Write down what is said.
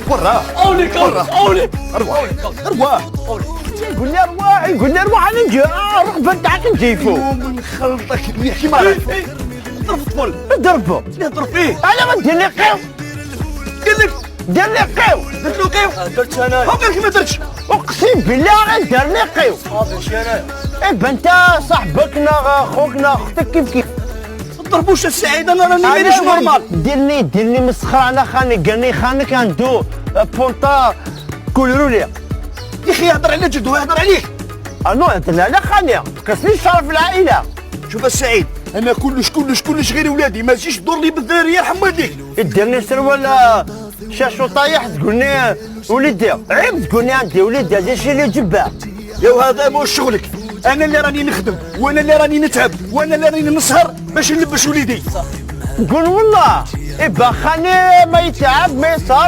وراه اولي كون اولي ارواح ارواح يقول لي ارواح انا نجي روح بنتعك نجيفو من خلطك يحكي معاك ضرب الطفل ضربه يضرب فيه انا ما ندير لي قيو قال لك دير لي قيو درت له قيو درت انا هو قال لك ما درتش اقسم بالله غندير لي قيو صافي ماشي انا ايه انت صاحبك نا خوك نا اختك كيف ما تضربوش السعيد انا راني مانيش نورمال ديرني مسخره انا خاني قالني خانك عنده بونطا كولرو لي يا اخي يهضر على جدو يهضر عليك انو لا لا خاني كسني الشرف العائله شوف السعيد انا كلش غير ولادي ما تجيش تدور لي بالذريه يرحم والديك ديرني سروال شاشو طايح تقولني وليدي عيب تقولني عندي وليدي هذا الشيء اللي جباه يا هذا مو شغلك انا اللي راني نخدم وانا اللي راني نتعب وانا اللي راني نسهر باش نلبس وليدي نقول والله إيه خاني ما يتعب ما يسهر